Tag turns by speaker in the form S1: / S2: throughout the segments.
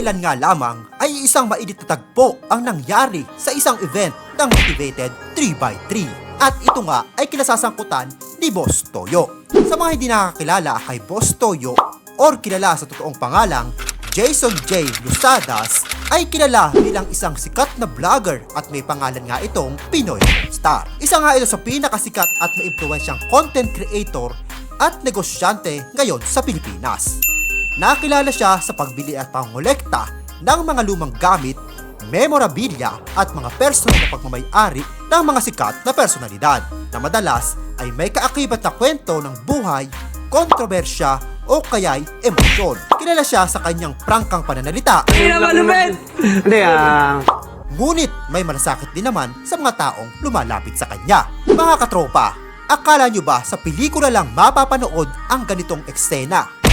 S1: Kamakailan nga lamang ay isang mainit na tagpo ang nangyari sa isang event ng Motivated 3x3. At ito nga ay kinasasangkutan ni Boss Toyo. Sa mga hindi nakakilala kay Boss Toyo or kilala sa totoong pangalang Jason J. Lusadas, ay kilala bilang isang sikat na vlogger at may pangalan nga itong Pinoy Star. Isa nga ito sa pinakasikat at maimpluwensyang content creator at negosyante ngayon sa Pilipinas. Nakilala siya sa pagbili at pangolekta ng mga lumang gamit, memorabilia at mga personal na pagmamay-ari ng mga sikat na personalidad na madalas ay may kaakibat na kwento ng buhay, kontrobersya o kaya'y emosyon. Kilala siya sa kanyang prangkang pananalita. Ngunit may malasakit din naman sa mga taong lumalapit sa kanya. Mga katropa, akala nyo ba sa pelikula lang mapapanood ang ganitong eksena?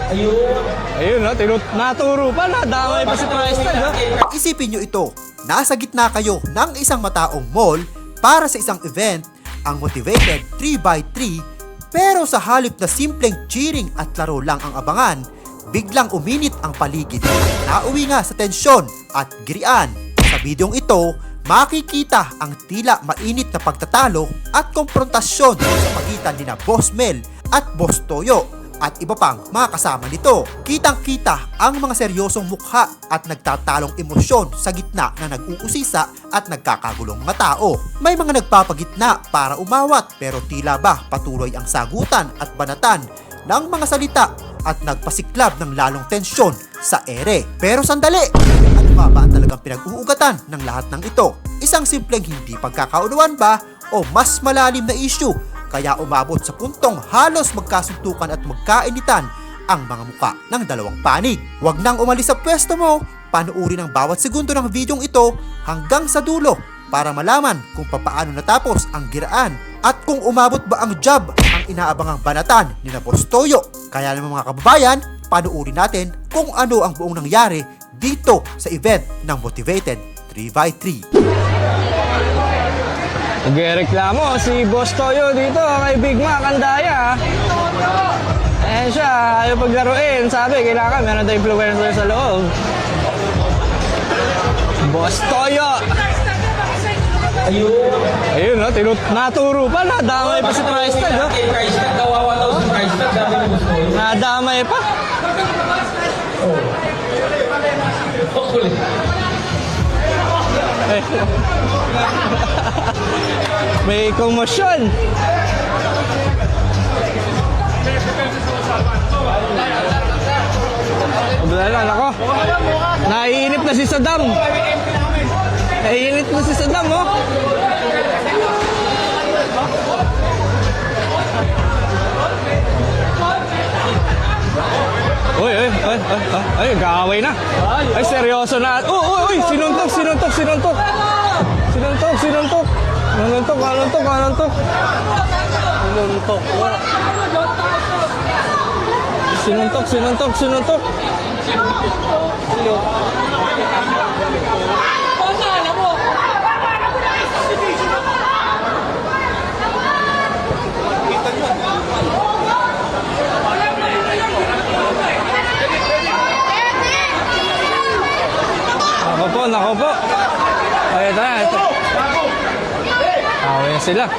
S2: Ayun, no? Naturo pa, nadamay pa si Tristan, no?
S1: Isipin nyo ito, nasa gitna kayo ng isang mataong mall para sa isang event, ang Motivated 3x3, pero sa halip na simpleng cheering at laro lang ang abangan, biglang uminit ang paligid. Nauwi nga sa tensyon at girian. Sa bidyong ito, makikita ang tila mainit na pagtatalo at komprontasyon sa pagitan nina Boss Mel at Boss Toyo at iba pang mga kasama nito. Kitang-kita ang mga seryosong mukha at nagtatalong emosyon sa gitna na nag-uusisa at nagkakagulong mga tao. May mga nagpapagitna para umawat pero tila ba patuloy ang sagutan at banatan ng mga salita at nagpasiklab ng lalong tensyon sa ere. Pero sandali! Ano ba ang talagang pinag-uugatan ng lahat ng ito? Isang simpleng hindi pagkakaunawan ba o mas malalim na issue kaya umabot sa puntong halos magkasuntukan at magkainitan ang mga muka ng dalawang panig? Huwag nang umalis sa pwesto mo, panuuri ng bawat segundo ng videong ito hanggang sa dulo para malaman kung papaano natapos ang giraan at kung umabot ba ang job ang inaabangang banatan ni na Boss Toyo. Kaya naman mga kababayan, panuuri natin kung ano ang buong nangyari dito sa event ng Motivated 3x3.
S2: Nagreklamo si Boss Toyo dito kay Big Mac, ang daya. Ayan siya, ayaw paglaruin. Sabi, kailangan meron tayong influencer sa loob. Boss Toyo! Ayun, no? Naturo pa, nadamay pa si Tristan, no? Nadamay pa. May komosyon. Wala ako. Naiinip na si Saddam. Naiinip na si Saddam, oh. Ay, gaway na. Ay, seryoso na. Uy, sinuntok. Sinuntok. Nako po. Ay, ito. Away sila.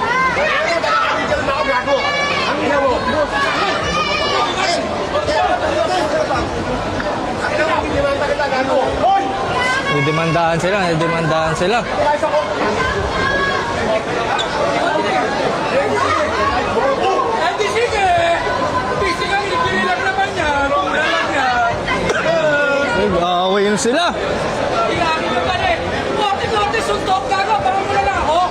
S2: Didemandahan sila. Ay, away sila.
S3: Suntok gago, parang mula lang ako.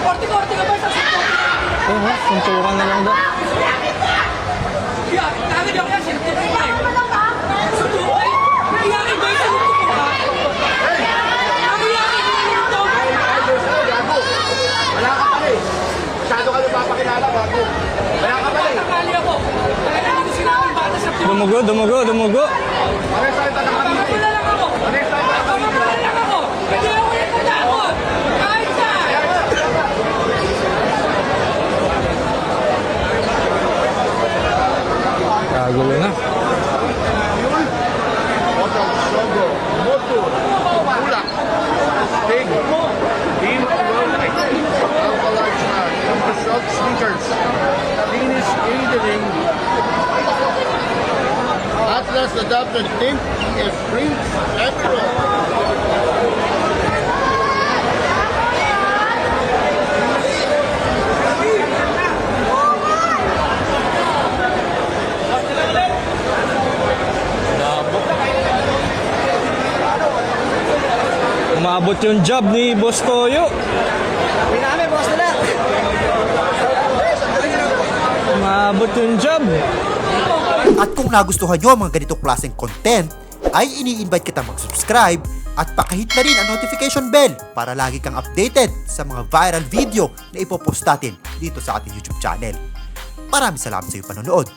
S3: Korte-korte ka ba sa suntok?
S2: Suntukan na lang daw.
S3: Kagad ako yan, suntok ka ba? Suntok ka? Nangyari ba yung suntok ko ha? Nangyari ba yung suntok?
S4: Wala ka pala eh. Masyado ka nagpapakilala, gago. Wala ka pala eh.
S3: Nakali ako. Talaga hindi ko sinabi bata sa pinag.
S2: Dumugo.
S4: Pares tayo tayo kami.
S3: Mapapala lang ako. Mapapala lang ako. Hindi ako yung natakot. Kahit saan.
S2: Kagulo na.
S4: Canada's adopted team is Prince Emerald.
S2: Umabot yung job ni Boss Toyo. Umabot yung job.
S1: At kung nagustuhan nyo ang mga ganitong klaseng content, ay ini-invite kita mag-subscribe at pakahit na rin ang notification bell para lagi kang updated sa mga viral video na ipopost natin dito sa ating YouTube channel. Maraming salamat sa iyong panonood.